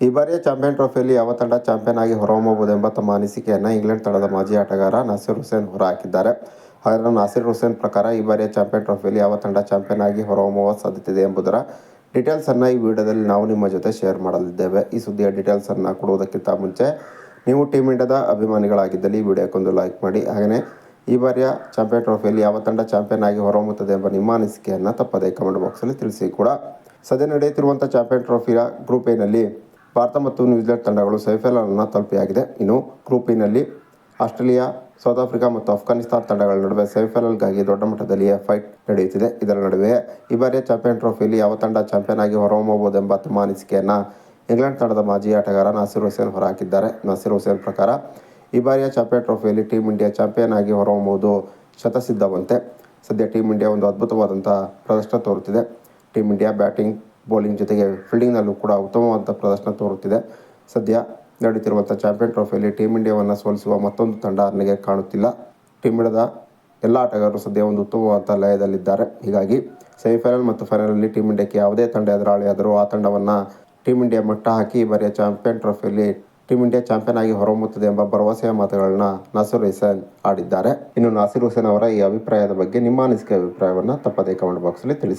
ಈ ಬಾರಿಯ ಚಾಂಪಿಯನ್ ಟ್ರೋಫಿಯಲ್ಲಿ ಯಾವ ತಂಡ ಚಾಂಪಿಯನ್ ಆಗಿ ಹೊರಹೊಮ್ಮಬಹುದೆಂಬ ತಮ್ಮ ಅನಿಸಿಕೆಯನ್ನು ಇಂಗ್ಲೆಂಡ್ ತಂಡದ ಮಾಜಿ ಆಟಗಾರ ನಾಸಿರ್ ಹುಸೇನ್ ಹೊರಹಾಕಿದ್ದಾರೆ. ಹಾಗಾದರೆ ನಾಸಿರ್ ಹುಸೇನ್ ಪ್ರಕಾರ ಈ ಬಾರಿಯ ಚಾಂಪಿಯನ್ ಟ್ರೋಫಿಯಲ್ಲಿ ಯಾವ ತಂಡ ಚಾಂಪಿಯನ್ ಆಗಿ ಹೊರಹೊಮ್ಮುವ ಸಾಧ್ಯತೆ ಇದೆ ಎಂಬುದರ ಡೀಟೇಲ್ಸನ್ನು ಈ ವಿಡಿಯೋದಲ್ಲಿ ನಾವು ನಿಮ್ಮ ಜೊತೆ ಶೇರ್ ಮಾಡಲಿದ್ದೇವೆ. ಈ ಸುದ್ದಿಯ ಡೀಟೇಲ್ಸನ್ನು ಕೊಡುವುದಕ್ಕಿಂತ ಮುಂಚೆ ನೀವು ಟೀಮ್ ಇಂಡಿಯಾದ ಅಭಿಮಾನಿಗಳಾಗಿದ್ದಲ್ಲಿ ಈ ವಿಡಿಯೋಕ್ಕೊಂದು ಲೈಕ್ ಮಾಡಿ. ಹಾಗೆಯೇ ಈ ಬಾರಿಯ ಚಾಂಪಿಯನ್ ಟ್ರೋಫಿಯಲ್ಲಿ ಯಾವ ತಂಡ ಚಾಂಪಿಯನ್ ಆಗಿ ಹೊರಹೊಮ್ಮುತ್ತದೆ ಎಂಬ ನಿಮ್ಮ ಅನಿಸಿಕೆಯನ್ನು ತಪ್ಪದೇ ಕಮೆಂಟ್ ಬಾಕ್ಸಲ್ಲಿ ತಿಳಿಸಿ ಕೂಡ. ಸದ್ಯ ನಡೆಯುತ್ತಿರುವಂಥ ಚಾಂಪಿಯನ್ ಟ್ರೋಫಿಯ ಗ್ರೂಪ್ ಎನಲ್ಲಿ ಭಾರತ ಮತ್ತು ನ್ಯೂಜಿಲೆಂಡ್ ತಂಡಗಳು ಸೆಮಿಫೈನಲ್ನ ತಲುಪಿಯಾಗಿದೆ. ಇನ್ನು ಗ್ರೂಪ್ ಎನಲ್ಲಿ ಆಸ್ಟ್ರೇಲಿಯಾ, ಸೌತ್ ಆಫ್ರಿಕಾ ಮತ್ತು ಅಫ್ಘಾನಿಸ್ತಾನ ತಂಡಗಳ ನಡುವೆ ಸೆಮಿಫೈನಲ್ಗಾಗಿ ದೊಡ್ಡ ಮಟ್ಟದಲ್ಲಿ ಫೈಟ್ ನಡೆಯುತ್ತಿದೆ. ಇದರ ನಡುವೆ ಈ ಬಾರಿಯ ಚಾಂಪಿಯನ್ ಟ್ರೋಫಿಯಲ್ಲಿ ಯಾವ ತಂಡ ಚಾಂಪಿಯನ್ ಆಗಿ ಹೊರಹೊಮ್ಮಬಹುದೆಂಬ ತಮ್ಮ ಅನಿಸಿಕೆಯನ್ನು ಇಂಗ್ಲೆಂಡ್ ತಂಡದ ಮಾಜಿ ಆಟಗಾರ ನಾಸಿರ್ ಹುಸೇನ್ ಹೊರಹಾಕಿದ್ದಾರೆ. ನಾಸಿರ್ ಹುಸೇನ್ ಪ್ರಕಾರ ಈ ಬಾರಿಯ ಚಾಂಪಿಯನ್ ಟ್ರೋಫಿಯಲ್ಲಿ ಟೀಮ್ ಇಂಡಿಯಾ ಚಾಂಪಿಯನ್ ಆಗಿ ಹೊರಹೊಮ್ಮುವುದು ಶತಸಿದ್ಧವಂತೆ. ಸದ್ಯ ಟೀಮ್ ಇಂಡಿಯಾ ಒಂದು ಅದ್ಭುತವಾದಂಥ ಪ್ರದರ್ಶನ ತೋರುತ್ತಿದೆ. ಟೀಮ್ ಇಂಡಿಯಾ ಬ್ಯಾಟಿಂಗ್, ಬೌಲಿಂಗ್ ಜೊತೆಗೆ ಫೀಲ್ಡಿಂಗ್ನಲ್ಲೂ ಕೂಡ ಉತ್ತಮವಾದ ಪ್ರದರ್ಶನ ತೋರುತ್ತಿದೆ. ಸದ್ಯ ನಡೆಯುತ್ತಿರುವಂಥ ಚಾಂಪಿಯನ್ ಟ್ರೋಫಿಯಲ್ಲಿ ಟೀಮ್ ಇಂಡಿಯಾವನ್ನು ಸೋಲಿಸುವ ಮತ್ತೊಂದು ತಂಡ ನನಗೆ ಕಾಣುತ್ತಿಲ್ಲ. ಟೀಮ್ ಇಂಡಿಯಾದ ಎಲ್ಲ ಆಟಗಾರರು ಸದ್ಯ ಒಂದು ಉತ್ತಮವಾದ ಲಯದಲ್ಲಿದ್ದಾರೆ. ಹೀಗಾಗಿ ಸೆಮಿಫೈನಲ್ ಮತ್ತು ಫೈನಲಲ್ಲಿ ಟೀಮ್ ಇಂಡಿಯಾಕ್ಕೆ ಯಾವುದೇ ತಂಡ ಎದುರಾಳಿಯಾದರೂ ಆ ತಂಡವನ್ನು ಟೀಮ್ ಇಂಡಿಯಾ ಮಟ್ಟ ಹಾಕಿ ಈ ಬಾರಿಯ ಚಾಂಪಿಯನ್ ಟ್ರೋಫಿಯಲ್ಲಿ ಟೀಮ್ ಇಂಡಿಯಾ ಚಾಂಪಿಯನ್ ಆಗಿ ಹೊರಹೊಮ್ಮುತ್ತದೆ ಎಂಬ ಭರವಸೆಯ ಮಾತುಗಳನ್ನ ನಾಸಿರ್ ಹುಸೇನ್ ಆಡಿದ್ದಾರೆ. ಇನ್ನು ನಾಸಿರ್ ಹುಸೇನ್ ಅವರ ಈ ಅಭಿಪ್ರಾಯದ ಬಗ್ಗೆ ನಿಮ್ಮ ಅನಿಸಿಕೆ ಅಭಿಪ್ರಾಯವನ್ನು ತಪ್ಪದೇ ಕಮೆಂಟ್ ಬಾಕ್ಸಲ್ಲಿ ತಿಳಿಸಿ.